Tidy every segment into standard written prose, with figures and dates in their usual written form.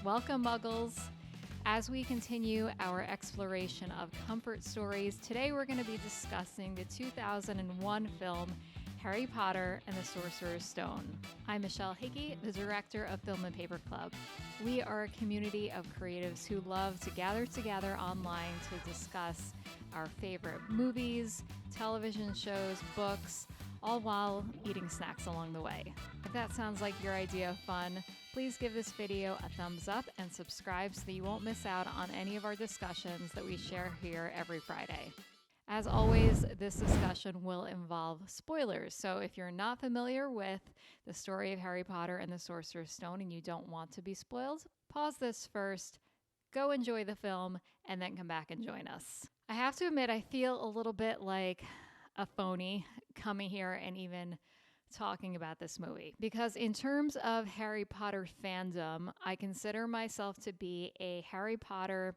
Welcome, Muggles! As we continue our exploration of comfort stories, today we're going to be discussing the 2001 film Harry Potter and the Sorcerer's Stone. I'm Michelle Hickey, the director of Film and Paper Club. We are a community of creatives who love to gather together online to discuss our favorite movies, television shows, books, all while eating snacks along the way. If that sounds like your idea of fun, please give this video a thumbs up and subscribe so that you won't miss out on any of our discussions that we share here every Friday. As always, this discussion will involve spoilers, so if you're not familiar with the story of Harry Potter and the Sorcerer's Stone and you don't want to be spoiled, pause this first, go enjoy the film, and then come back and join us. I have to admit, I feel a little bit like a phony coming here and even talking about this movie, because in terms of Harry Potter fandom, I consider myself to be a Harry Potter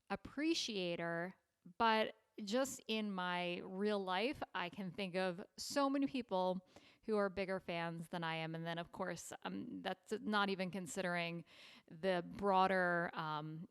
appreciator, but just in my real life, I can think of so many people who are bigger fans than I am. And then, of course, that's not even considering the broader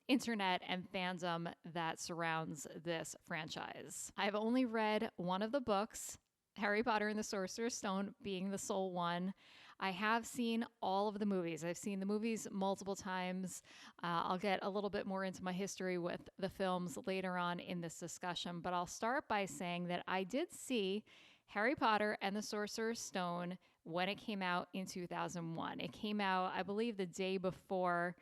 internet and fandom that surrounds this franchise. I've only read one of the books, Harry Potter and the Sorcerer's Stone being the sole one. I have seen all of the movies. I've seen the movies multiple times. I'll get a little bit more into my history with the films later on in this discussion, but I'll start by saying that I did see Harry Potter and the Sorcerer's Stone when it came out in 2001. It came out, I believe, the day before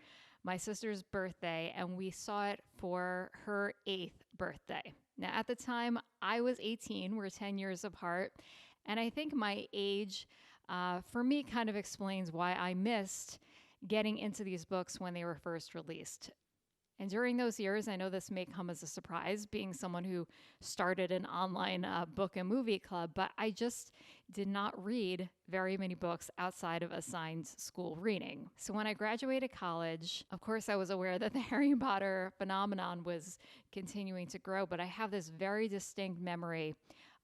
my sister's birthday, and we saw it for her 8th birthday. Now, at the time, I was 18. We're 10 years apart. And I think my age, for me, kind of explains why I missed getting into these books when they were first released. And during those years, I know this may come as a surprise, being someone who started an online book and movie club, but I just did not read very many books outside of assigned school reading. So when I graduated college, of course, I was aware that the Harry Potter phenomenon was continuing to grow, but I have this very distinct memory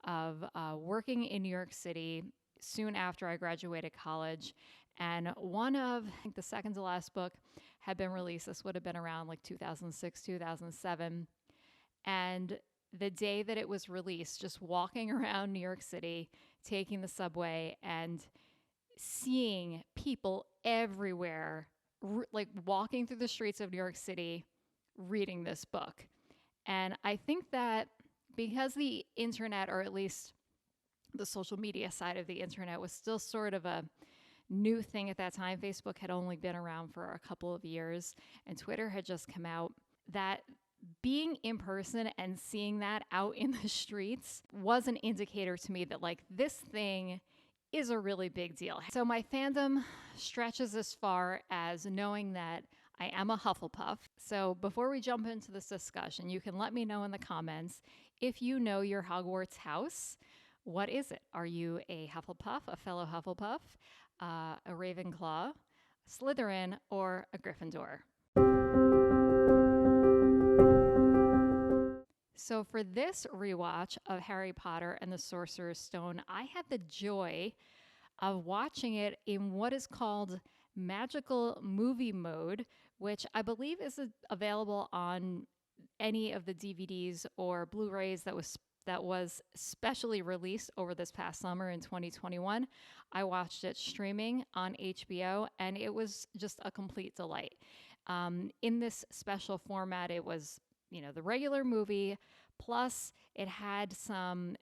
of working in New York City soon after I graduated college. And one of, I think the second to last book had been released. This would have been around like 2006, 2007. And the day that it was released, just walking around New York City, taking the subway and seeing people everywhere, like walking through the streets of New York City, reading this book. And I think that because the internet, or at least the social media side of the internet, was still sort of a new thing at that time. Facebook had only been around for a couple of years and Twitter had just come out. That being in person and seeing that out in the streets was an indicator to me that like this thing is a really big deal. So my fandom stretches as far as knowing that I am a Hufflepuff. So before we jump into this discussion, you can let me know in the comments if you know your Hogwarts house. What is it? Are you a Hufflepuff, a fellow Hufflepuff, a Ravenclaw, Slytherin, or a Gryffindor? So for this rewatch of Harry Potter and the Sorcerer's Stone, I had the joy of watching it in what is called magical movie mode, which I believe is available on any of the DVDs or Blu-rays that was specially released over this past summer in 2021. I watched it streaming on HBO, and it was just a complete delight. In this special format, it was, the regular movie, plus it had some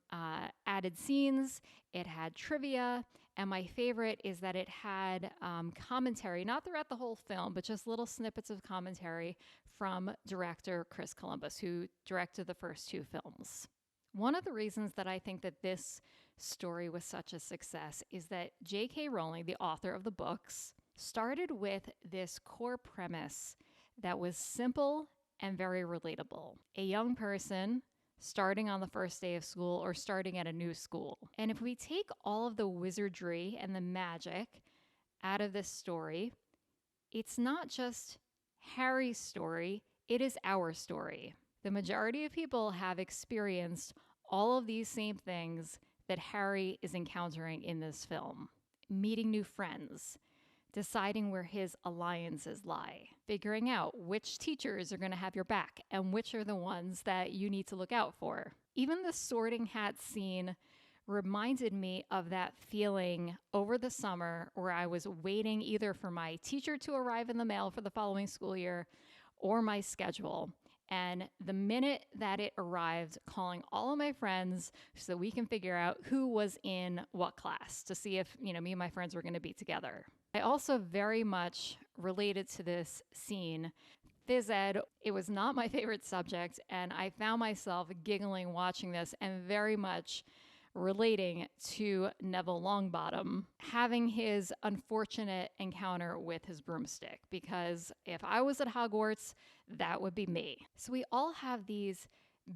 added scenes, it had trivia, and my favorite is that it had commentary, not throughout the whole film, but just little snippets of commentary from director Chris Columbus, who directed the first 2 films. One of the reasons that I think that this story was such a success is that J.K. Rowling, the author of the books, started with this core premise that was simple and very relatable. A young person starting on the first day of school or starting at a new school. And if we take all of the wizardry and the magic out of this story, it's not just Harry's story, it is our story. The majority of people have experienced all of these same things that Harry is encountering in this film. Meeting new friends, deciding where his alliances lie, figuring out which teachers are going to have your back and which are the ones that you need to look out for. Even the sorting hat scene reminded me of that feeling over the summer where I was waiting either for my teacher to arrive in the mail for the following school year or my schedule. And the minute that it arrived, calling all of my friends so we can figure out who was in what class to see if, me and my friends were going to be together. I also very much related to this scene. Phys ed, it was not my favorite subject, and I found myself giggling watching this and very much relating to Neville Longbottom having his unfortunate encounter with his broomstick, because if I was at Hogwarts, that would be me. So we all have these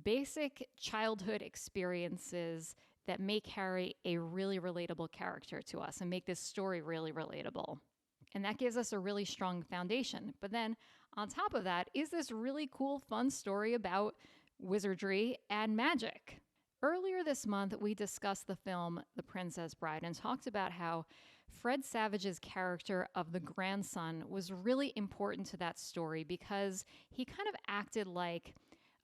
basic childhood experiences that make Harry a really relatable character to us and make this story really relatable. And that gives us a really strong foundation. But then on top of that is this really cool, fun story about wizardry and magic. Earlier this month, we discussed the film The Princess Bride and talked about how Fred Savage's character of the grandson was really important to that story because he kind of acted like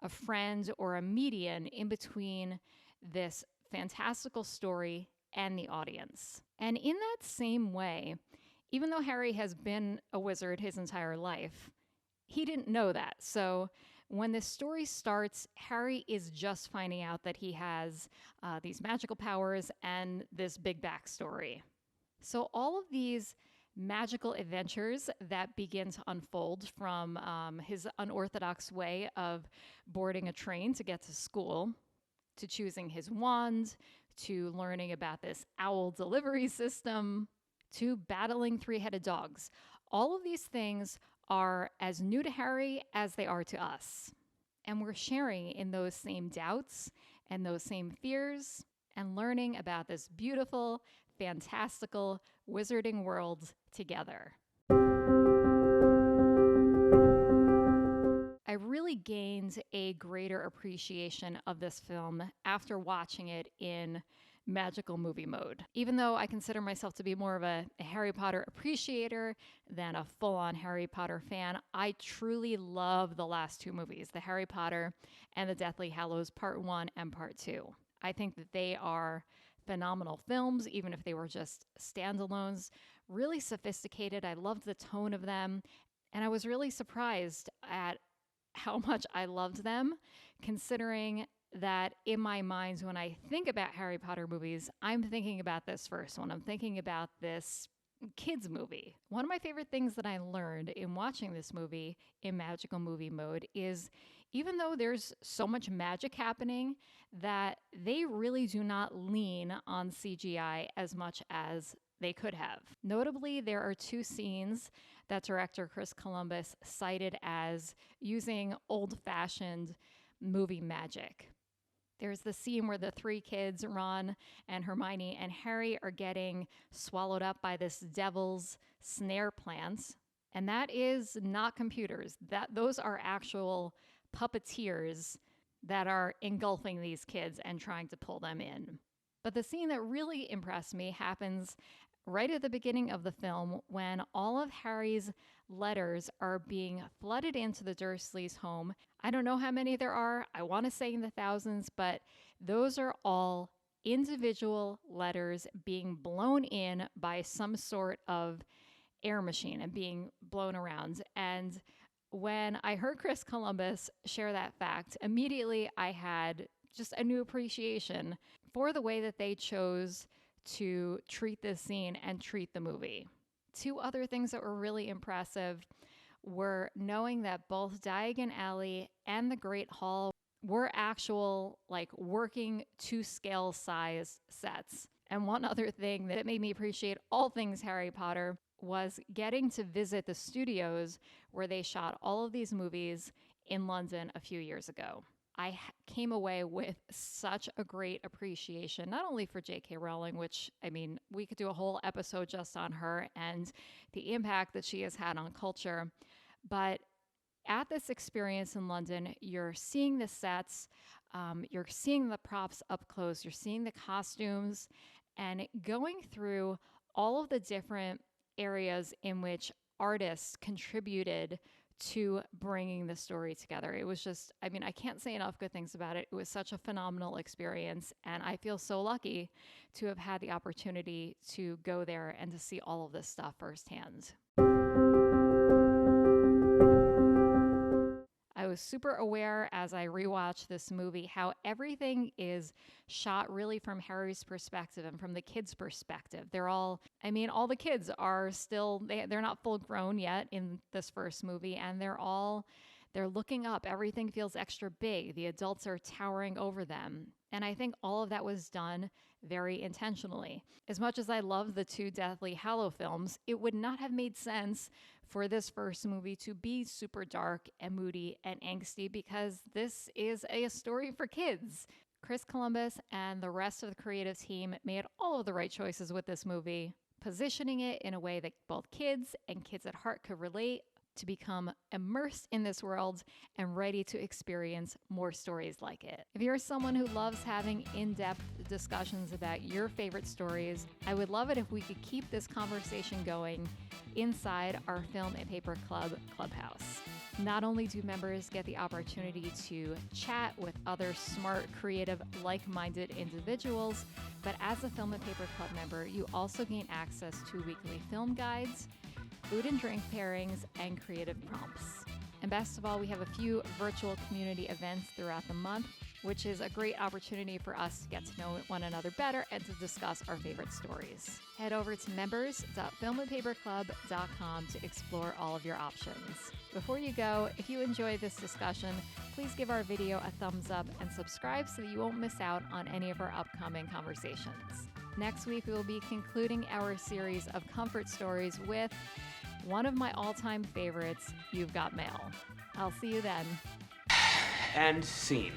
a friend or a median in between this fantastical story and the audience. And in that same way, even though Harry has been a wizard his entire life, he didn't know that. So when this story starts, Harry is just finding out that he has these magical powers and this big backstory. So all of these magical adventures that begin to unfold from his unorthodox way of boarding a train to get to school, to choosing his wand, to learning about this owl delivery system, to battling three-headed dogs. All of these things are as new to Harry as they are to us. And we're sharing in those same doubts and those same fears and learning about this beautiful, fantastical, wizarding world together. I really gained a greater appreciation of this film after watching it in magical movie mode. Even though I consider myself to be more of a Harry Potter appreciator than a full-on Harry Potter fan, I truly love the last two movies, the Harry Potter and the Deathly Hallows Part 1 and Part 2. I think that they are phenomenal films, even if they were just standalones, really sophisticated. I loved the tone of them, and I was really surprised at how much I loved them, considering that in my mind, when I think about Harry Potter movies, I'm thinking about this first one. I'm thinking about this kids movie. One of my favorite things that I learned in watching this movie in magical movie mode is even though there's so much magic happening, that they really do not lean on CGI as much as they could have. Notably, there are two scenes that director Chris Columbus cited as using old-fashioned movie magic. There's the scene where the three kids, Ron and Hermione and Harry, are getting swallowed up by this devil's snare plant. And that is not computers. Those are actual puppeteers that are engulfing these kids and trying to pull them in. But the scene that really impressed me happens right at the beginning of the film when all of Harry's letters are being flooded into the Dursleys' home. I don't know how many there are. I want to say in the thousands, but those are all individual letters being blown in by some sort of air machine and being blown around. And when I heard Chris Columbus share that fact, immediately I had just a new appreciation for the way that they chose to treat this scene and treat the movie. Two other things that were really impressive were knowing that both Diagon Alley and the Great Hall were actual, working to scale size sets. And one other thing that made me appreciate all things Harry Potter was getting to visit the studios where they shot all of these movies in London a few years ago. I came away with such a great appreciation, not only for J.K. Rowling, which, we could do a whole episode just on her and the impact that she has had on culture, but at this experience in London, you're seeing the sets, you're seeing the props up close, you're seeing the costumes, and going through all of the different areas in which artists contributed to bringing the story together. It was just, I mean, I can't say enough good things about it. It was such a phenomenal experience, and I feel so lucky to have had the opportunity to go there and to see all of this stuff firsthand. I was super aware as I rewatched this movie how everything is shot really from Harry's perspective and from the kids' perspective. They're all, I mean, all the kids are still, they're not full grown yet in this first movie, and they're looking up. Everything feels extra big. The adults are towering over them. And I think all of that was done very intentionally. As much as I love the two Deathly Hallows films, it would not have made sense for this first movie to be super dark and moody and angsty, because this is a story for kids. Chris Columbus and the rest of the creative team made all of the right choices with this movie, positioning it in a way that both kids and kids at heart could relate, to become immersed in this world and ready to experience more stories like it. If you're someone who loves having in-depth discussions about your favorite stories, I would love it if we could keep this conversation going inside our Film and Paper Club Clubhouse. Not only do members get the opportunity to chat with other smart, creative, like-minded individuals, but as a Film and Paper Club member, you also gain access to weekly film guides, food and drink pairings, and creative prompts. And best of all, we have a few virtual community events throughout the month, which is a great opportunity for us to get to know one another better and to discuss our favorite stories. Head over to members.filmandpaperclub.com to explore all of your options. Before you go, if you enjoyed this discussion, please give our video a thumbs up and subscribe so that you won't miss out on any of our upcoming conversations. Next week, we will be concluding our series of comfort stories with one of my all-time favorites, You've Got Mail. I'll see you then. And scene.